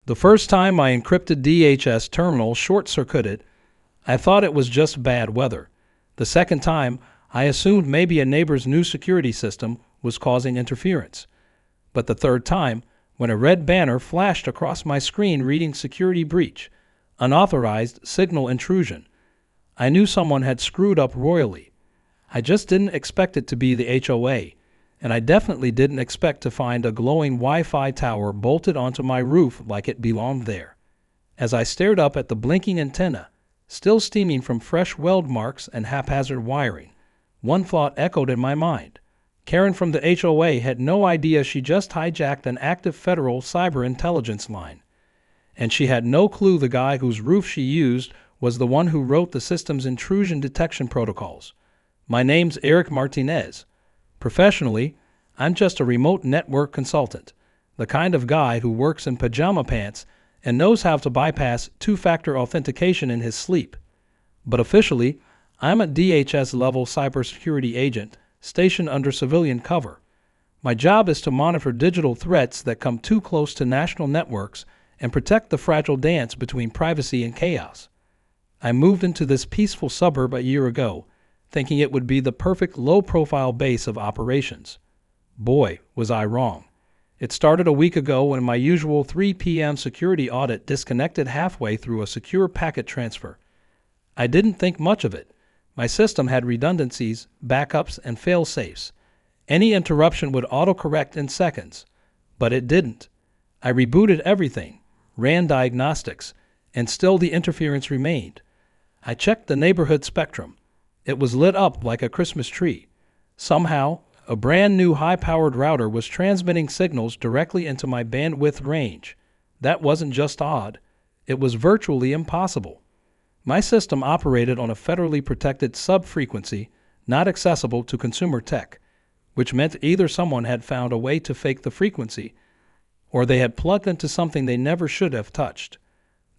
The first time my encrypted DHS terminal short-circuited, I thought it was just bad weather. The second time, I assumed maybe a neighbor's new security system was causing interference. But the third time, when a red banner flashed across my screen reading security breach, unauthorized signal intrusion, I knew someone had screwed up royally. I just didn't expect it to be the HOA, and I definitely didn't expect to find a glowing Wi-Fi tower bolted onto my roof like it belonged there. As I stared up at the blinking antenna, still steaming from fresh weld marks and haphazard wiring, one thought echoed in my mind. Karen from the HOA had no idea she just hijacked an active federal cyber intelligence line. And she had no clue the guy whose roof she used was the one who wrote the system's intrusion detection protocols. My name's Eric Martinez. Professionally, I'm just a remote network consultant, the kind of guy who works in pajama pants and knows how to bypass two-factor authentication in his sleep. But officially, I'm a DHS-level cybersecurity agent stationed under civilian cover. My job is to monitor digital threats that come too close to national networks and protect the fragile dance between privacy and chaos. I moved into this peaceful suburb a year ago, thinking it would be the perfect low-profile base of operations. Boy, was I wrong. It started a week ago when my usual 3 p.m. security audit disconnected halfway through a secure packet transfer. I didn't think much of it. My system had redundancies, backups, and fail-safes. Any interruption would autocorrect in seconds, but it didn't. I rebooted everything, ran diagnostics, and still the interference remained. I checked the neighborhood spectrum. It was lit up like a Christmas tree. Somehow, a brand new high-powered router was transmitting signals directly into my bandwidth range. That wasn't just odd. It was virtually impossible. My system operated on a federally protected sub-frequency, not accessible to consumer tech, which meant either someone had found a way to fake the frequency, or they had plugged into something they never should have touched.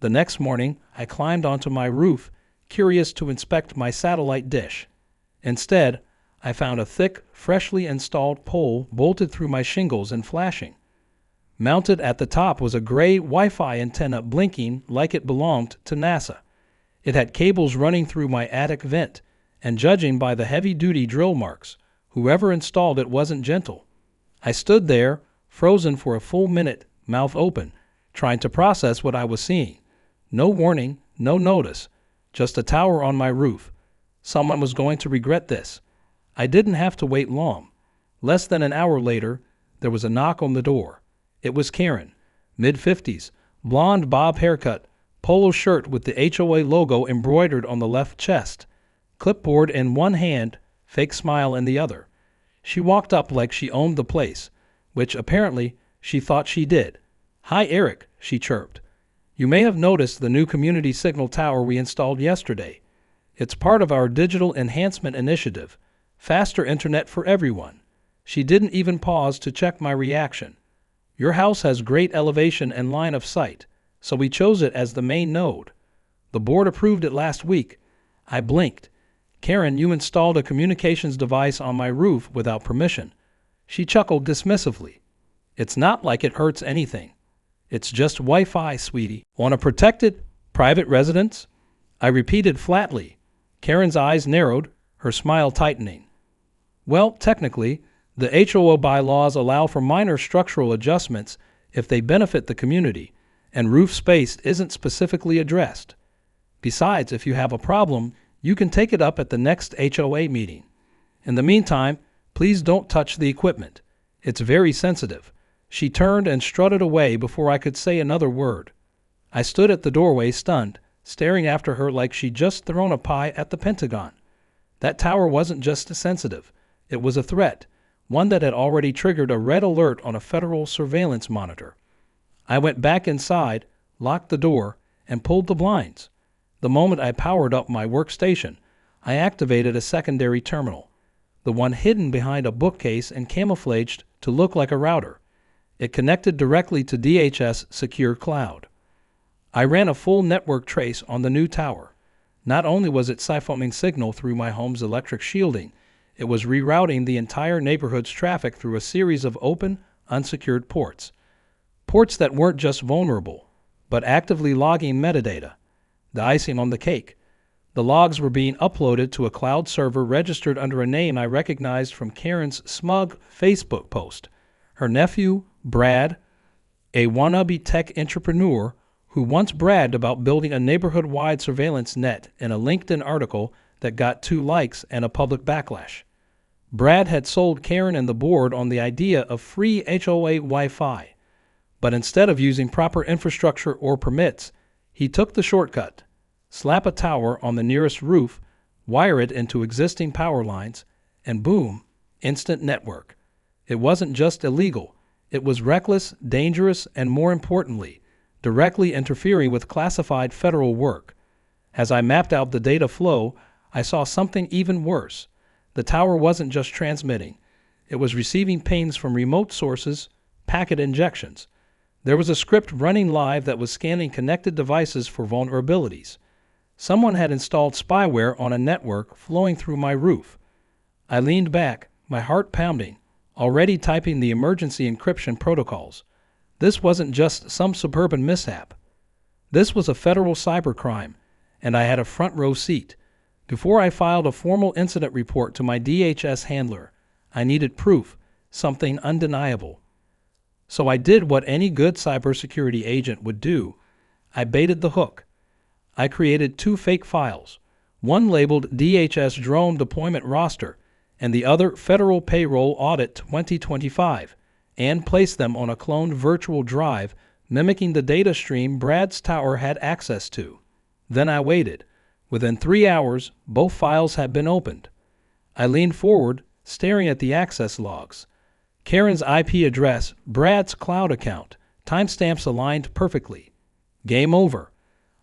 The next morning, I climbed onto my roof, curious to inspect my satellite dish. Instead, I found a thick, freshly installed pole bolted through my shingles and flashing. Mounted at the top was a gray Wi-Fi antenna blinking like it belonged to NASA. It had cables running through my attic vent, and judging by the heavy-duty drill marks, whoever installed it wasn't gentle. I stood there, frozen for a full minute, mouth open, trying to process what I was seeing. No warning, no notice, just a tower on my roof. Someone was going to regret this. I didn't have to wait long. Less than an hour later, there was a knock on the door. It was Karen, mid-50s, blonde bob haircut, polo shirt with the HOA logo embroidered on the left chest, clipboard in one hand, fake smile in the other. She walked up like she owned the place, which apparently she thought she did. "Hi, Eric," she chirped. "You may have noticed the new community signal tower we installed yesterday. It's part of our digital enhancement initiative, faster internet for everyone." She didn't even pause to check my reaction. "Your house has great elevation and line of sight, so we chose it as the main node. The board approved it last week." I blinked. "Karen, you installed a communications device on my roof without permission." She chuckled dismissively. "It's not like it hurts anything. It's just Wi-Fi, sweetie." "On a protected, private residence?" I repeated flatly. Karen's eyes narrowed, her smile tightening. "Well, technically, the HOA bylaws allow for minor structural adjustments if they benefit the community, and roof space isn't specifically addressed. Besides, if you have a problem, you can take it up at the next HOA meeting. In the meantime, please don't touch the equipment. It's very sensitive." She turned and strutted away before I could say another word. I stood at the doorway stunned, staring after her like she'd just thrown a pie at the Pentagon. That tower wasn't just sensitive. It was a threat, one that had already triggered a red alert on a federal surveillance monitor. I went back inside, locked the door, and pulled the blinds. The moment I powered up my workstation, I activated a secondary terminal, the one hidden behind a bookcase and camouflaged to look like a router. It connected directly to DHS Secure Cloud. I ran a full network trace on the new tower. Not only was it siphoning signal through my home's electric shielding, it was rerouting the entire neighborhood's traffic through a series of open, unsecured ports. Ports that weren't just vulnerable, but actively logging metadata. The icing on the cake. The logs were being uploaded to a cloud server registered under a name I recognized from Karen's smug Facebook post. Her nephew, Brad, a wannabe tech entrepreneur who once bragged about building a neighborhood-wide surveillance net in a LinkedIn article that got 2 likes and a public backlash. Brad had sold Karen and the board on the idea of free HOA Wi-Fi, but instead of using proper infrastructure or permits, he took the shortcut: slap a tower on the nearest roof, wire it into existing power lines, and boom, instant network. It wasn't just illegal, it was reckless, dangerous, and more importantly, directly interfering with classified federal work. As I mapped out the data flow, I saw something even worse. The tower wasn't just transmitting, it was receiving pings from remote sources, packet injections. There was a script running live that was scanning connected devices for vulnerabilities. Someone had installed spyware on a network flowing through my roof. I leaned back, my heart pounding, already typing the emergency encryption protocols. This wasn't just some suburban mishap. This was a federal cybercrime, and I had a front row seat. Before I filed a formal incident report to my DHS handler, I needed proof, something undeniable. So I did what any good cybersecurity agent would do. I baited the hook. I created 2 fake files, one labeled DHS Drone Deployment Roster and the other Federal Payroll Audit 2025, and placed them on a cloned virtual drive mimicking the data stream Brad's tower had access to. Then I waited. Within 3 hours, both files had been opened. I leaned forward, staring at the access logs. Karen's IP address, Brad's cloud account, timestamps aligned perfectly. Game over.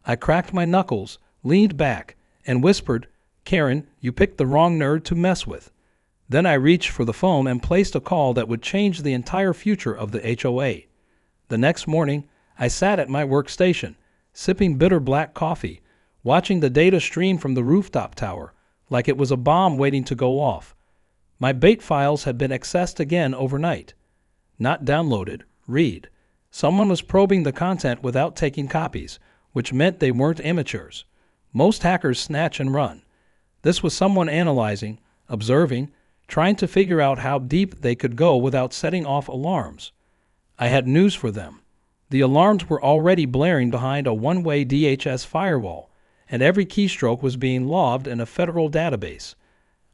I cracked my knuckles, leaned back, and whispered, "Karen, you picked the wrong nerd to mess with." Then I reached for the phone and placed a call that would change the entire future of the HOA. The next morning, I sat at my workstation, sipping bitter black coffee, watching the data stream from the rooftop tower like it was a bomb waiting to go off. My bait files had been accessed again overnight. Not downloaded, read. Someone was probing the content without taking copies, which meant they weren't amateurs. Most hackers snatch and run. This was someone analyzing, observing, trying to figure out how deep they could go without setting off alarms. I had news for them. The alarms were already blaring behind a one-way DHS firewall, and every keystroke was being logged in a federal database.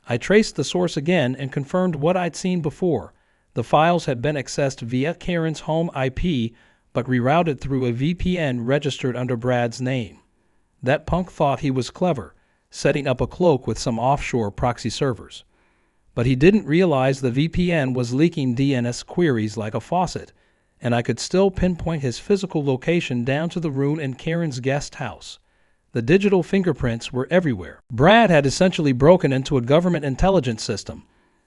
I traced the source again and confirmed what I'd seen before. The files had been accessed via Karen's home IP, but rerouted through a VPN registered under Brad's name. That punk thought he was clever, setting up a cloak with some offshore proxy servers. But he didn't realize the VPN was leaking DNS queries like a faucet, and I could still pinpoint his physical location down to the room in Karen's guest house. The digital fingerprints were everywhere. Brad had essentially broken into a government intelligence system,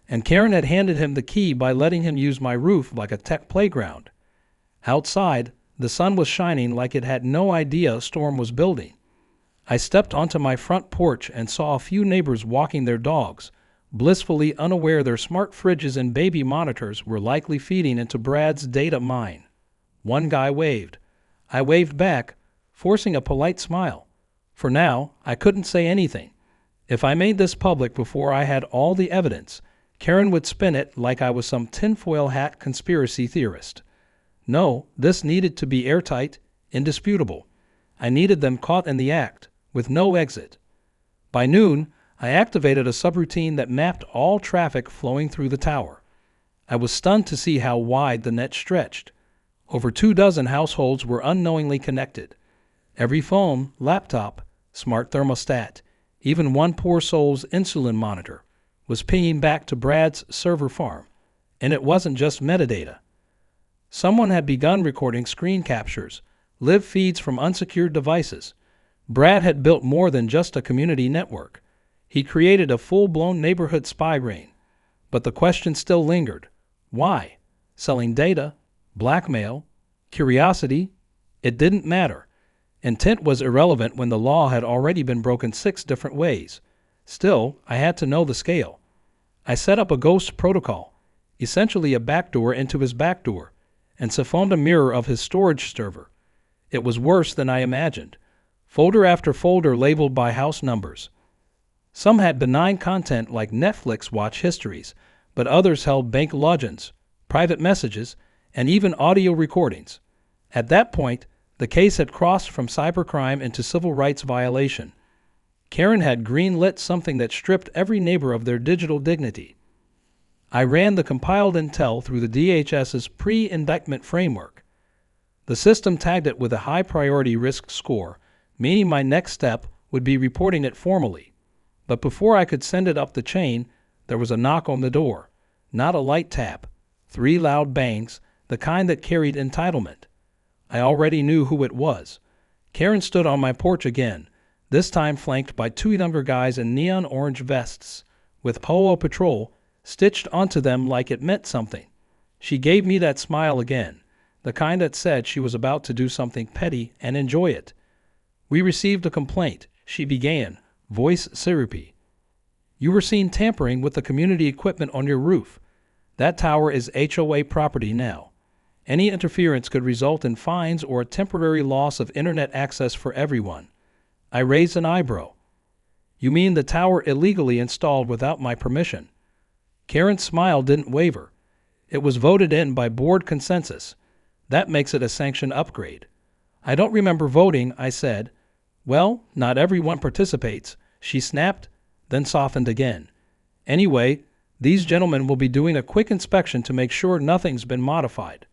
and Karen had handed him the key by letting him use my roof like a tech playground. Outside, the sun was shining like it had no idea a storm was building. I stepped onto my front porch and saw a few neighbors walking their dogs, blissfully unaware their smart fridges and baby monitors were likely feeding into Brad's data mine. One guy waved. I waved back, forcing a polite smile. For now, I couldn't say anything. If I made this public before I had all the evidence, Karen would spin it like I was some tinfoil hat conspiracy theorist. No, this needed to be airtight, indisputable. I needed them caught in the act, with no exit. By noon, I activated a subroutine that mapped all traffic flowing through the tower. I was stunned to see how wide the net stretched. Over 24 households were unknowingly connected. Every phone, laptop, smart thermostat, even one poor soul's insulin monitor, was pinging back to Brad's server farm. And it wasn't just metadata. Someone had begun recording screen captures, live feeds from unsecured devices. Brad had built more than just a community network. He created a full-blown neighborhood spy ring. But the question still lingered. Why? Selling data? Blackmail? Curiosity? It didn't matter. Intent was irrelevant when the law had already been broken 6 different ways. Still, I had to know the scale. I set up a ghost protocol, essentially a backdoor into his backdoor, and siphoned a mirror of his storage server. It was worse than I imagined. Folder after folder labeled by house numbers. Some had benign content like Netflix watch histories, but others held bank logins, private messages, and even audio recordings. At that point, the case had crossed from cybercrime into civil rights violation. Karen had green-lit something that stripped every neighbor of their digital dignity. I ran the compiled intel through the DHS's pre-indictment framework. The system tagged it with a high-priority risk score, meaning my next step would be reporting it formally. But before I could send it up the chain, there was a knock on the door. Not a light tap. 3 loud bangs, the kind that carried entitlement. I already knew who it was. Karen stood on my porch again, this time flanked by 2 younger guys in neon orange vests, with HOA patrol stitched onto them like it meant something. She gave me that smile again, the kind that said she was about to do something petty and enjoy it. "We received a complaint," she began, voice syrupy. "You were seen tampering with the community equipment on your roof. That tower is HOA property now. Any interference could result in fines or a temporary loss of internet access for everyone." I raised an eyebrow. "You mean the tower illegally installed without my permission?" Karen's smile didn't waver. "It was voted in by board consensus. That makes it a sanction upgrade." "I don't remember voting," I said. "Well, not everyone participates," she snapped, then softened again. "Anyway, these gentlemen will be doing a quick inspection to make sure nothing's been modified."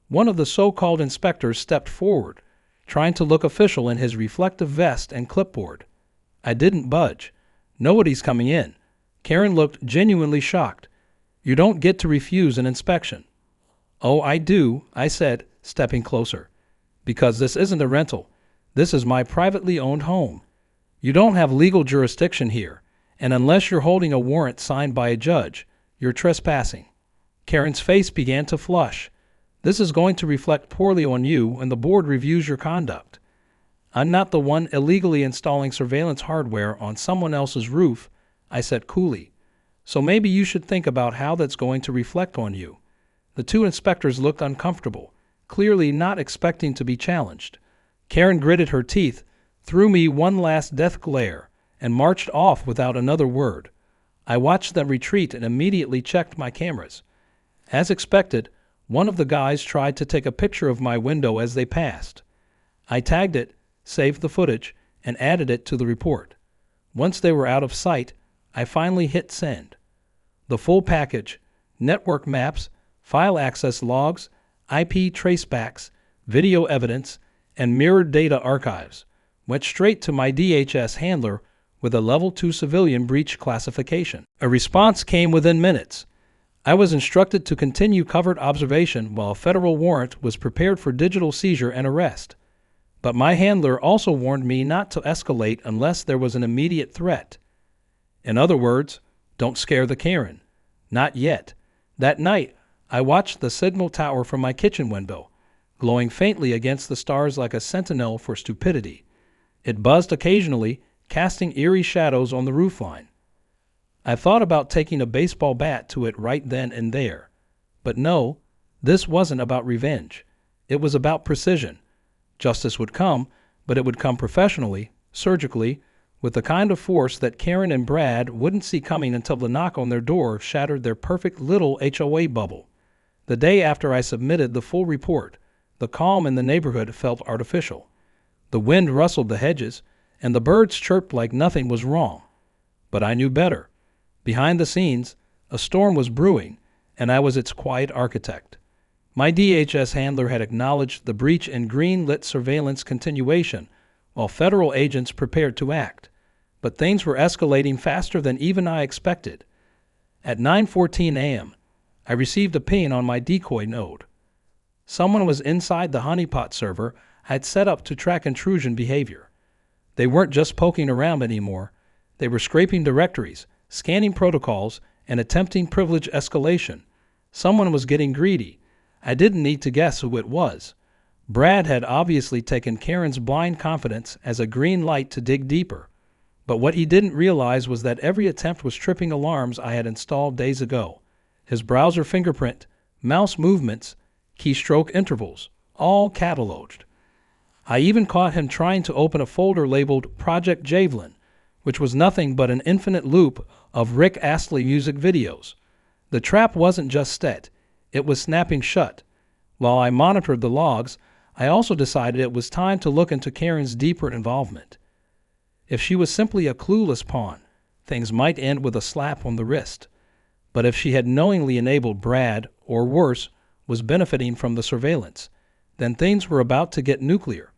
One of the so-called inspectors stepped forward, trying to look official in his reflective vest and clipboard. I didn't budge. "Nobody's coming in." Karen looked genuinely shocked. "You don't get to refuse an inspection." "Oh, I do," I said, stepping closer. "Because this isn't a rental. This is my privately owned home. You don't have legal jurisdiction here, and unless you're holding a warrant signed by a judge, you're trespassing." Karen's face began to flush. "This is going to reflect poorly on you when the board reviews your conduct." "I'm not the one illegally installing surveillance hardware on someone else's roof," I said coolly. "So maybe you should think about how that's going to reflect on you." The 2 inspectors looked uncomfortable, clearly not expecting to be challenged. Karen gritted her teeth, threw me one last death glare, and marched off without another word. I watched them retreat and immediately checked my cameras. As expected, one of the guys tried to take a picture of my window as they passed. I tagged it, saved the footage, and added it to the report. Once they were out of sight, I finally hit send. The full package, network maps, file access logs, IP tracebacks, video evidence, and mirrored data archives, went straight to my DHS handler with a Level 2 civilian breach classification. A response came within minutes. I was instructed to continue covert observation while a federal warrant was prepared for digital seizure and arrest. But my handler also warned me not to escalate unless there was an immediate threat. In other words, don't scare the Karen. Not yet. That night, I watched the signal tower from my kitchen window, glowing faintly against the stars like a sentinel for stupidity. It buzzed occasionally, casting eerie shadows on the roofline. I thought about taking a baseball bat to it right then and there. But no, this wasn't about revenge. It was about precision. Justice would come, but it would come professionally, surgically, with the kind of force that Karen and Brad wouldn't see coming until the knock on their door shattered their perfect little HOA bubble. The day after I submitted the full report, the calm in the neighborhood felt artificial. The wind rustled the hedges, and the birds chirped like nothing was wrong. But I knew better. Behind the scenes, a storm was brewing, and I was its quiet architect. My DHS handler had acknowledged the breach in green-lit surveillance continuation, while federal agents prepared to act. But things were escalating faster than even I expected. At 9:14 a.m., I received a ping on my decoy node. Someone was inside the honeypot server I'd set up to track intrusion behavior. They weren't just poking around anymore. They were scraping directories, scanning protocols, and attempting privilege escalation. Someone was getting greedy. I didn't need to guess who it was. Brad had obviously taken Karen's blind confidence as a green light to dig deeper. But what he didn't realize was that every attempt was tripping alarms I had installed days ago. His browser fingerprint, mouse movements, keystroke intervals, all cataloged. I even caught him trying to open a folder labeled Project Javelin, which was nothing but an infinite loop of Rick Astley music videos. The trap wasn't just set, it was snapping shut. While I monitored the logs, I also decided it was time to look into Karen's deeper involvement. If she was simply a clueless pawn, things might end with a slap on the wrist. But if she had knowingly enabled Brad, or worse, was benefiting from the surveillance, then things were about to get nuclear.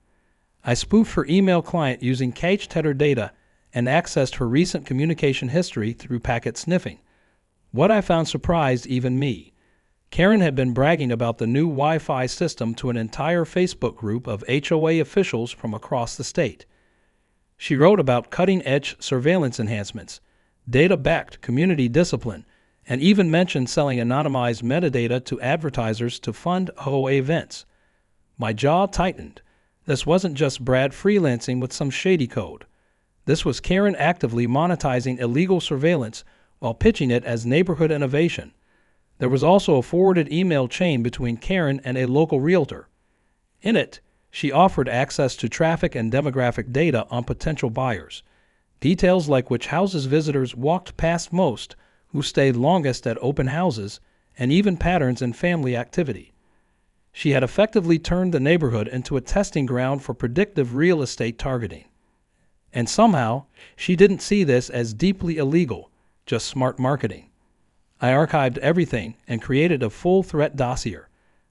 I spoofed her email client using cached header data and accessed her recent communication history through packet sniffing. What I found surprised even me. Karen had been bragging about the new Wi-Fi system to an entire Facebook group of HOA officials from across the state. She wrote about cutting-edge surveillance enhancements, data-backed community discipline, and even mentioned selling anonymized metadata to advertisers to fund HOA events. My jaw tightened. This wasn't just Brad freelancing with some shady code. This was Karen actively monetizing illegal surveillance while pitching it as neighborhood innovation. There was also a forwarded email chain between Karen and a local realtor. In it, she offered access to traffic and demographic data on potential buyers, details like which houses visitors walked past most, who stayed longest at open houses, and even patterns in family activity. She had effectively turned the neighborhood into a testing ground for predictive real estate targeting. And somehow, she didn't see this as deeply illegal, just smart marketing. I archived everything and created a full threat dossier.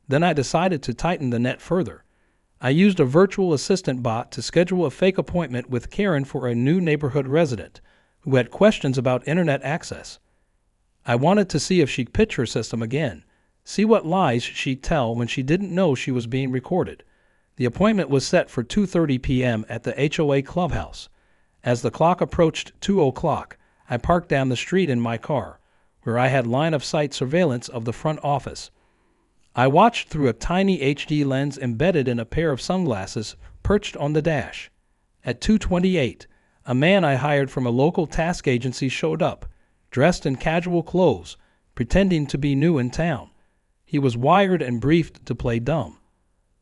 Then I decided to tighten the net further. I used a virtual assistant bot to schedule a fake appointment with Karen for a new neighborhood resident who had questions about internet access. I wanted to see if she'd pitch her system again, see what lies she'd tell when she didn't know she was being recorded. The appointment was set for 2:30 p.m. at the HOA clubhouse. As the clock approached 2 o'clock, I parked down the street in my car, where I had line-of-sight surveillance of the front office. I watched through a tiny HD lens embedded in a pair of sunglasses perched on the dash. At 2:28, a man I hired from a local task agency showed up, dressed in casual clothes, pretending to be new in town. He was wired and briefed to play dumb.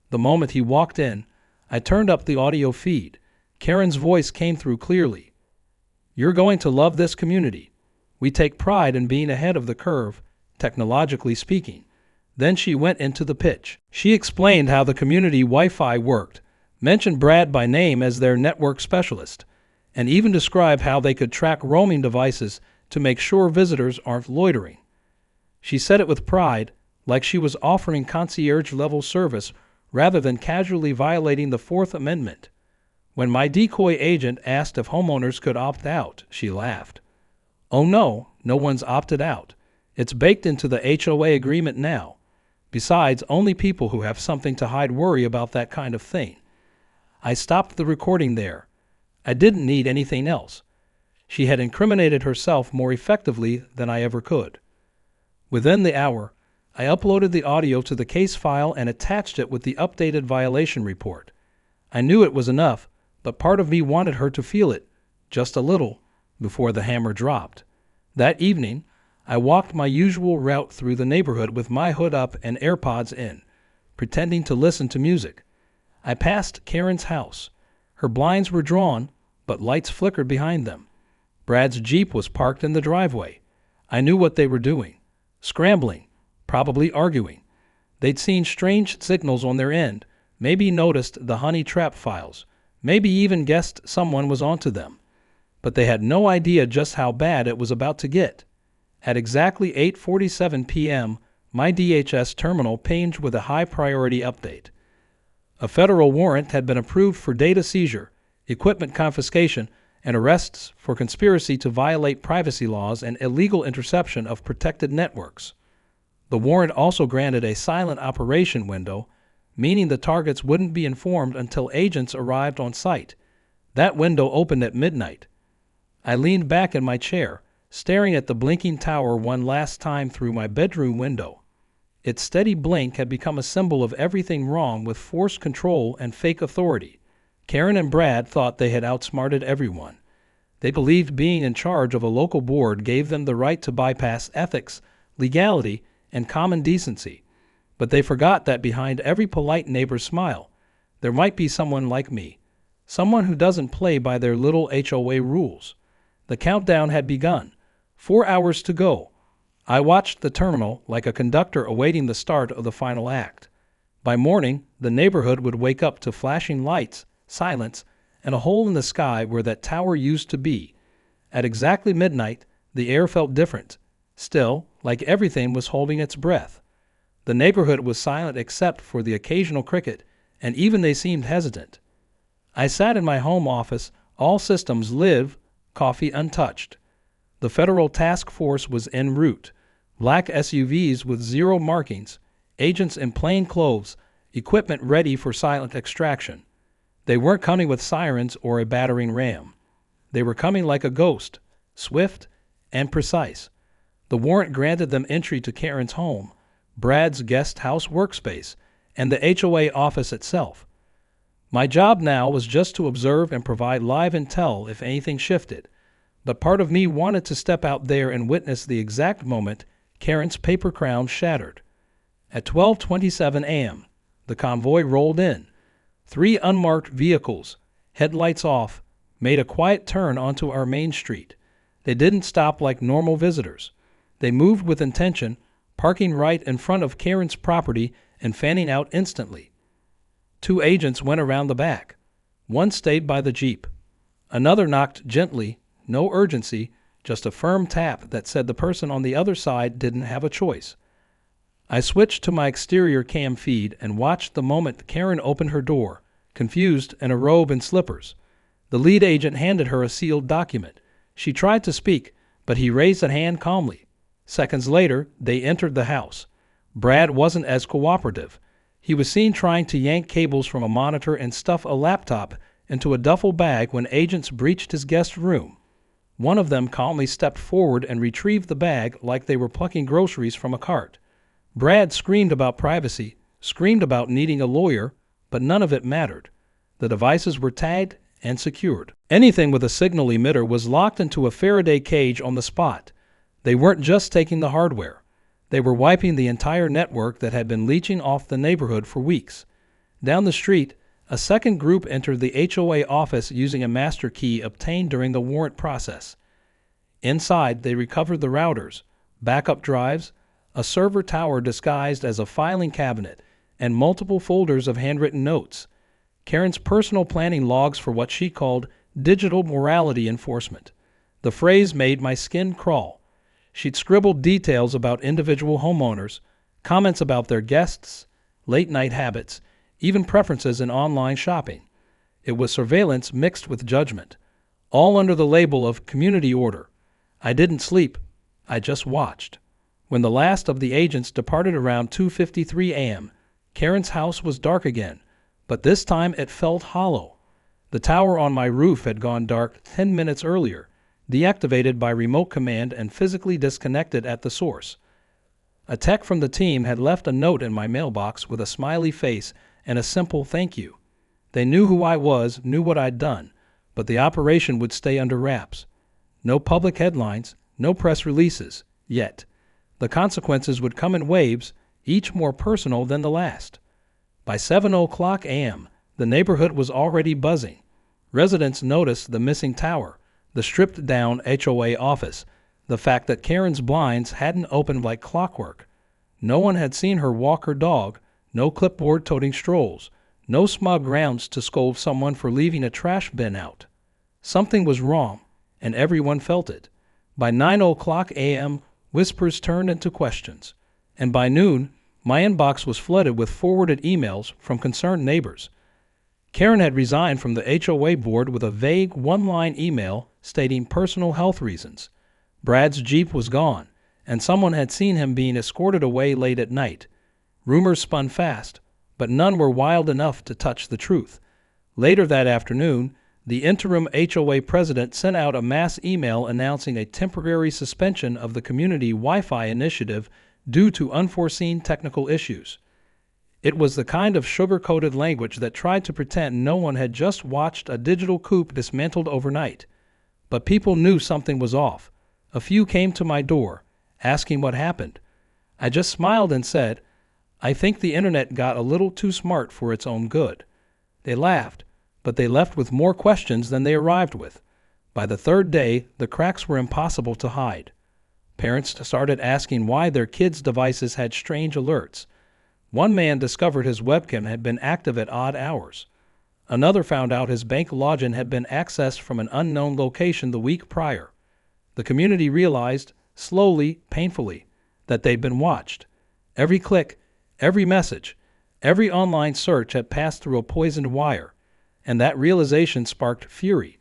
The moment he walked in, I turned up the audio feed. Karen's voice came through clearly. "You're going to love this community. We take pride in being ahead of the curve, technologically speaking." Then she went into the pitch. She explained how the community Wi-Fi worked, mentioned Brad by name as their network specialist, and even described how they could track roaming devices to make sure visitors aren't loitering. She said it with pride, like she was offering concierge-level service rather than casually violating the Fourth Amendment. When my decoy agent asked if homeowners could opt out, she laughed. "Oh no, no one's opted out. It's baked into the HOA agreement now. Besides, only people who have something to hide worry about that kind of thing." I stopped the recording there. I didn't need anything else. She had incriminated herself more effectively than I ever could. Within the hour, I uploaded the audio to the case file and attached it with the updated violation report. I knew it was enough, but part of me wanted her to feel it, just a little, before the hammer dropped. That evening, I walked my usual route through the neighborhood with my hood up and AirPods in, pretending to listen to music. I passed Karen's house. Her blinds were drawn, but lights flickered behind them. Brad's Jeep was parked in the driveway. I knew what they were doing. Scrambling, probably arguing. They'd seen strange signals on their end, maybe noticed the honey trap files, maybe even guessed someone was onto them. But they had no idea just how bad it was about to get. At exactly 8:47 p.m., my DHS terminal pinged with a high-priority update. A federal warrant had been approved for data seizure, equipment confiscation, and arrests for conspiracy to violate privacy laws and illegal interception of protected networks. The warrant also granted a silent operation window, meaning the targets wouldn't be informed until agents arrived on site. That window opened at midnight. I leaned back in my chair, staring at the blinking tower one last time through my bedroom window. Its steady blink had become a symbol of everything wrong with forced control and fake authority. Karen and Brad thought they had outsmarted everyone. They believed being in charge of a local board gave them the right to bypass ethics, legality, and common decency. But they forgot that behind every polite neighbor's smile, There might be someone like me, someone who doesn't play by their little HOA rules. The countdown had begun. 4 hours to go. I watched the terminal like a conductor awaiting the start of the final act. By morning, the neighborhood would wake up to flashing lights, silence, and a hole in the sky where that tower used to be. At exactly midnight, the air felt different. Still, like everything was holding its breath. The neighborhood was silent except for the occasional cricket, and even they seemed hesitant. I sat in my home office, all systems live, coffee untouched. The federal task force was en route. Black SUVs with 0 markings, agents in plain clothes, equipment ready for silent extraction. They weren't coming with sirens or a battering ram. They were coming like a ghost, swift and precise. The warrant granted them entry to Karen's home, Brad's guest house workspace, and the HOA office itself. My job now was just to observe and provide live intel if anything shifted, but part of me wanted to step out there and witness the exact moment Karen's paper crown shattered. At 12:27 a.m., the convoy rolled in. 3 unmarked vehicles, headlights off, made a quiet turn onto our main street. They didn't stop like normal visitors. They moved with intention, parking right in front of Karen's property and fanning out instantly. 2 agents went around the back. One stayed by the Jeep. Another knocked gently, no urgency, just a firm tap that said the person on the other side didn't have a choice. I switched to my exterior cam feed and watched the moment Karen opened her door, confused in a robe and slippers. The lead agent handed her a sealed document. She tried to speak, but he raised a hand calmly. Seconds later, they entered the house. Brad wasn't as cooperative. He was seen trying to yank cables from a monitor and stuff a laptop into a duffel bag when agents breached his guest room. One of them calmly stepped forward and retrieved the bag like they were plucking groceries from a cart. Brad screamed about privacy, screamed about needing a lawyer, but none of it mattered. The devices were tagged and secured. Anything with a signal emitter was locked into a Faraday cage on the spot. They weren't just taking the hardware. They were wiping the entire network that had been leeching off the neighborhood for weeks. Down the street, a second group entered the HOA office using a master key obtained during the warrant process. Inside, they recovered the routers, backup drives, a server tower disguised as a filing cabinet, and multiple folders of handwritten notes. Karen's personal planning logs for what she called digital morality enforcement. The phrase made my skin crawl. She'd scribbled details about individual homeowners, comments about their guests, late-night habits, even preferences in online shopping. It was surveillance mixed with judgment, all under the label of community order. I didn't sleep. I just watched. When the last of the agents departed around 2:53 a.m., Karen's house was dark again, but this time it felt hollow. The tower on my roof had gone dark 10 minutes earlier, deactivated by remote command and physically disconnected at the source. A tech from the team had left a note in my mailbox with a smiley face and a simple thank you. They knew who I was, knew what I'd done, but the operation would stay under wraps. No public headlines, no press releases, yet. The consequences would come in waves, each more personal than the last. By 7:00 a.m., the neighborhood was already buzzing. Residents noticed the missing tower, the stripped-down HOA office, the fact that Karen's blinds hadn't opened like clockwork. No one had seen her walk her dog, no clipboard-toting strolls, no smug rounds to scold someone for leaving a trash bin out. Something was wrong, and everyone felt it. By 9:00 a.m., whispers turned into questions, and by noon, my inbox was flooded with forwarded emails from concerned neighbors. Karen had resigned from the HOA board with a vague one-line email stating personal health reasons. Brad's Jeep was gone, and someone had seen him being escorted away late at night. Rumors spun fast, but none were wild enough to touch the truth. Later that afternoon, the interim HOA president sent out a mass email announcing a temporary suspension of the community Wi-Fi initiative due to unforeseen technical issues. It was the kind of sugar-coated language that tried to pretend no one had just watched a digital coup dismantled overnight. But people knew something was off. A few came to my door, asking what happened. I just smiled and said, I think the internet got a little too smart for its own good. They laughed, but they left with more questions than they arrived with. By the third day, the cracks were impossible to hide. Parents started asking why their kids' devices had strange alerts. One man discovered his webcam had been active at odd hours. Another found out his bank login had been accessed from an unknown location the week prior. The community realized, slowly, painfully, that they'd been watched. Every click, every message, every online search had passed through a poisoned wire, and that realization sparked fury.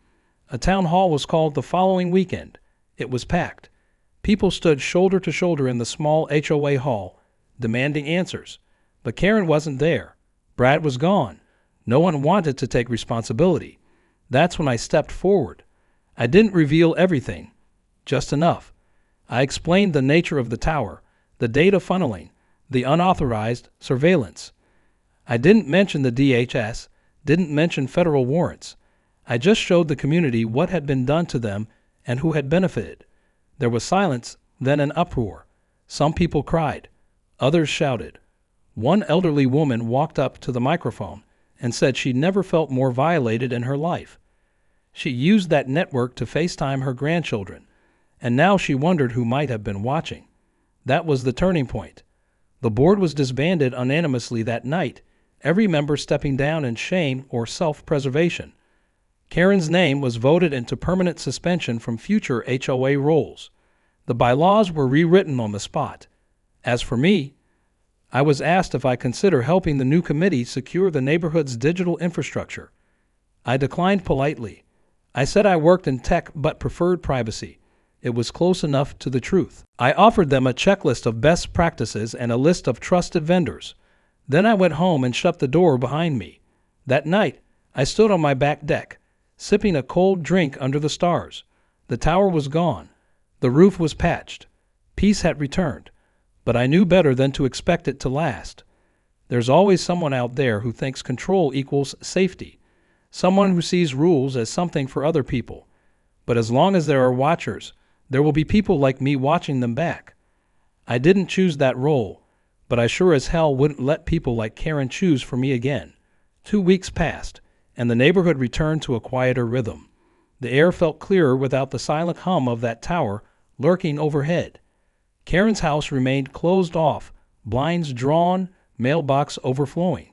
A town hall was called the following weekend. It was packed. People stood shoulder to shoulder in the small HOA hall, demanding answers. But Karen wasn't there. Brad was gone. No one wanted to take responsibility. That's when I stepped forward. I didn't reveal everything, just enough. I explained the nature of the tower, the data funneling, the unauthorized surveillance. I didn't mention the DHS, didn't mention federal warrants. I just showed the community what had been done to them and who had benefited. There was silence, then an uproar. Some people cried. Others shouted. One elderly woman walked up to the microphone and said she never felt more violated in her life. She used that network to FaceTime her grandchildren, and now she wondered who might have been watching. That was the turning point. The board was disbanded unanimously that night, every member stepping down in shame or self-preservation. Karen's name was voted into permanent suspension from future HOA roles. The bylaws were rewritten on the spot. As for me, I was asked if I consider helping the new committee secure the neighborhood's digital infrastructure. I declined politely. I said I worked in tech but preferred privacy. It was close enough to the truth. I offered them a checklist of best practices and a list of trusted vendors. Then I went home and shut the door behind me. That night, I stood on my back deck, sipping a cold drink under the stars. The tower was gone. The roof was patched. Peace had returned. But I knew better than to expect it to last. There's always someone out there who thinks control equals safety. Someone who sees rules as something for other people. But as long as there are watchers, there will be people like me watching them back. I didn't choose that role, but I sure as hell wouldn't let people like Karen choose for me again. 2 weeks passed, and the neighborhood returned to a quieter rhythm. The air felt clearer without the silent hum of that tower lurking overhead. Karen's house remained closed off, blinds drawn, mailbox overflowing.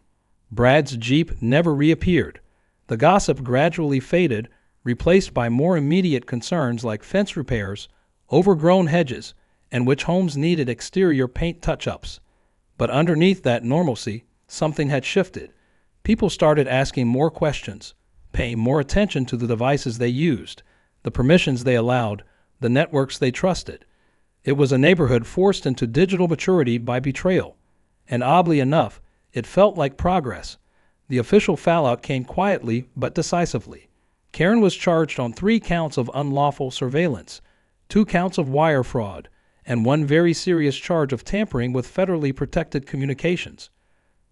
Brad's Jeep never reappeared. The gossip gradually faded, replaced by more immediate concerns like fence repairs, overgrown hedges, and which homes needed exterior paint touch-ups. But underneath that normalcy, something had shifted. People started asking more questions, paying more attention to the devices they used, the permissions they allowed, the networks they trusted. It was a neighborhood forced into digital maturity by betrayal. And oddly enough, it felt like progress. The official fallout came quietly but decisively. Karen was charged on 3 counts of unlawful surveillance, 2 counts of wire fraud, and 1 very serious charge of tampering with federally protected communications.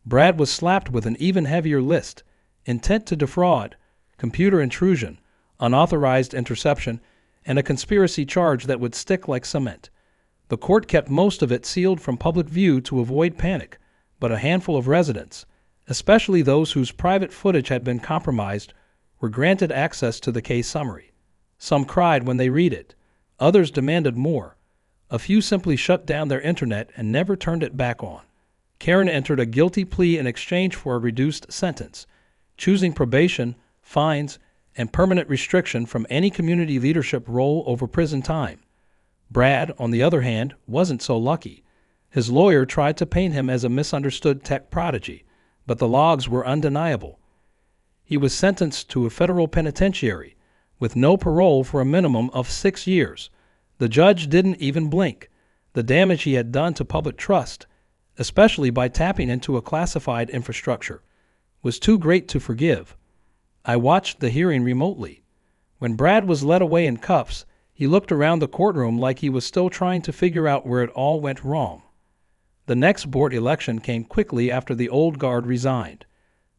Brad was slapped with an even heavier list: intent to defraud, computer intrusion, unauthorized interception, and a conspiracy charge that would stick like cement. The court kept most of it sealed from public view to avoid panic, but a handful of residents, especially those whose private footage had been compromised, were granted access to the case summary. Some cried when they read it. Others demanded more. A few simply shut down their internet and never turned it back on. Karen entered a guilty plea in exchange for a reduced sentence, choosing probation, fines, and permanent restriction from any community leadership role over prison time. Brad, on the other hand, wasn't so lucky. His lawyer tried to paint him as a misunderstood tech prodigy, but the logs were undeniable. He was sentenced to a federal penitentiary, with no parole for a minimum of 6 years. The judge didn't even blink. The damage he had done to public trust, especially by tapping into a classified infrastructure, was too great to forgive. I watched the hearing remotely. When Brad was led away in cuffs, he looked around the courtroom like he was still trying to figure out where it all went wrong. The next board election came quickly after the old guard resigned.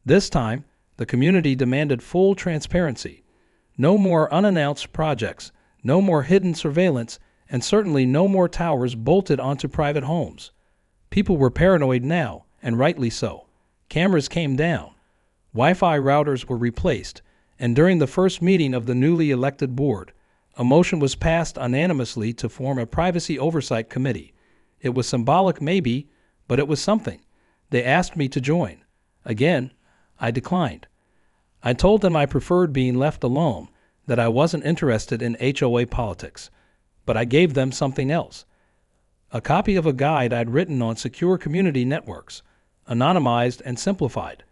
This time, the community demanded full transparency. No more unannounced projects, no more hidden surveillance, and certainly no more towers bolted onto private homes. People were paranoid now, and rightly so. Cameras came down. Wi-Fi routers were replaced, and during the first meeting of the newly elected board, a motion was passed unanimously to form a privacy oversight committee. It was symbolic maybe, but it was something. They asked me to join. Again, I declined. I told them I preferred being left alone, that I wasn't interested in HOA politics. But I gave them something else. A copy of a guide I'd written on secure community networks, anonymized and simplified.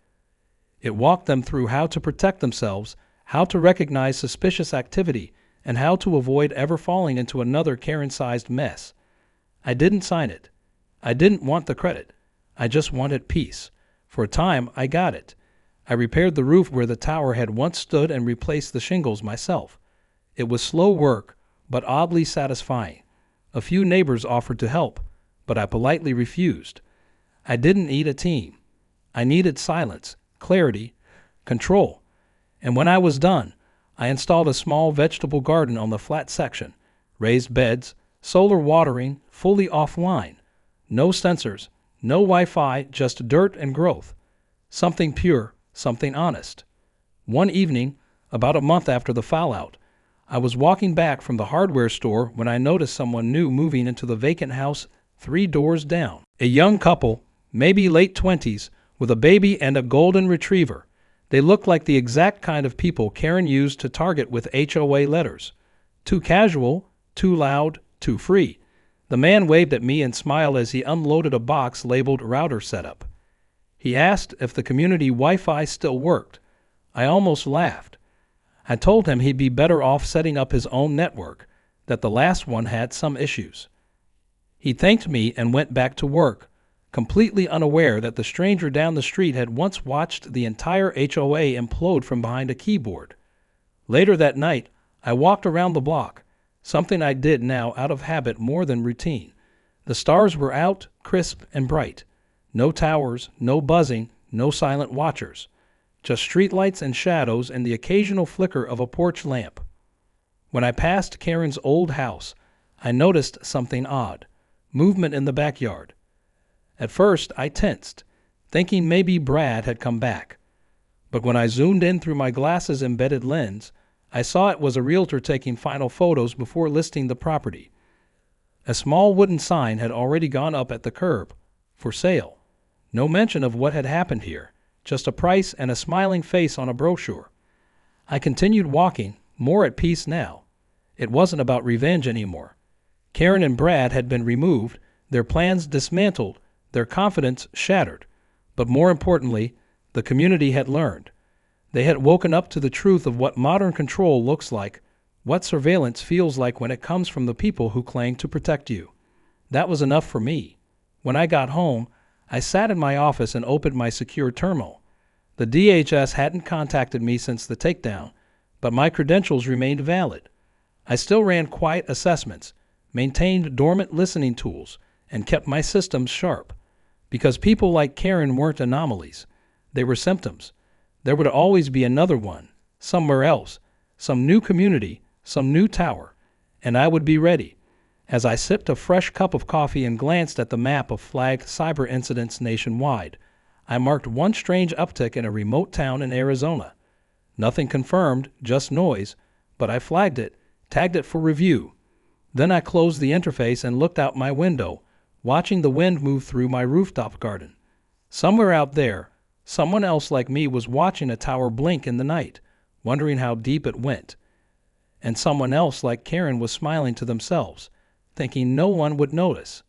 It walked them through how to protect themselves, how to recognize suspicious activity, and how to avoid ever falling into another Karen-sized mess. I didn't sign it. I didn't want the credit. I just wanted peace. For a time, I got it. I repaired the roof where the tower had once stood and replaced the shingles myself. It was slow work, but oddly satisfying. A few neighbors offered to help, but I politely refused. I didn't need a team. I needed silence, clarity, control. And when I was done, I installed a small vegetable garden on the flat section, raised beds, solar watering, fully offline. No sensors, no Wi-Fi, just dirt and growth. Something pure, something honest. One evening, about a month after the fallout, I was walking back from the hardware store when I noticed someone new moving into the vacant house 3 doors down. A young couple, maybe late 20s, with a baby and a golden retriever. They looked like the exact kind of people Karen used to target with HOA letters. Too casual, too loud, too free. The man waved at me and smiled as he unloaded a box labeled router setup. He asked if the community Wi-Fi still worked. I almost laughed. I told him he'd be better off setting up his own network, that the last one had some issues. He thanked me and went back to work, completely unaware that the stranger down the street had once watched the entire HOA implode from behind a keyboard. Later that night, I walked around the block, something I did now out of habit more than routine. The stars were out, crisp and bright. No towers, no buzzing, no silent watchers. Just streetlights and shadows and the occasional flicker of a porch lamp. When I passed Karen's old house, I noticed something odd. Movement in the backyard. At first, I tensed, thinking maybe Brad had come back. But when I zoomed in through my glasses' embedded lens, I saw it was a realtor taking final photos before listing the property. A small wooden sign had already gone up at the curb. For sale. No mention of what had happened here. Just a price and a smiling face on a brochure. I continued walking, more at peace now. It wasn't about revenge anymore. Karen and Brad had been removed, their plans dismantled, their confidence shattered. But more importantly, the community had learned. They had woken up to the truth of what modern control looks like, what surveillance feels like when it comes from the people who claim to protect you. That was enough for me. When I got home, I sat in my office and opened my secure terminal. The DHS hadn't contacted me since the takedown, but my credentials remained valid. I still ran quiet assessments, maintained dormant listening tools, and kept my systems sharp. Because people like Karen weren't anomalies. They were symptoms. There would always be another one, somewhere else, some new community, some new tower, and I would be ready. As I sipped a fresh cup of coffee and glanced at the map of flagged cyber incidents nationwide, I marked one strange uptick in a remote town in Arizona. Nothing confirmed, just noise, but I flagged it, tagged it for review. Then I closed the interface and looked out my window, watching the wind move through my rooftop garden. Somewhere out there, someone else like me was watching a tower blink in the night, wondering how deep it went. And someone else like Karen was smiling to themselves, thinking no one would notice.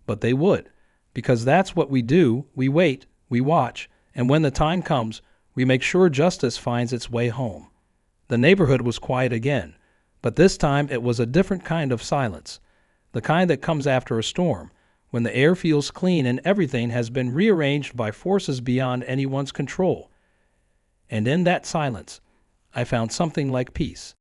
But they would, because that's what we do. We wait, we watch, and when the time comes, we make sure justice finds its way home. The neighborhood was quiet again, but this time it was a different kind of silence, the kind that comes after a storm, when the air feels clean and everything has been rearranged by forces beyond anyone's control. And in that silence, I found something like peace.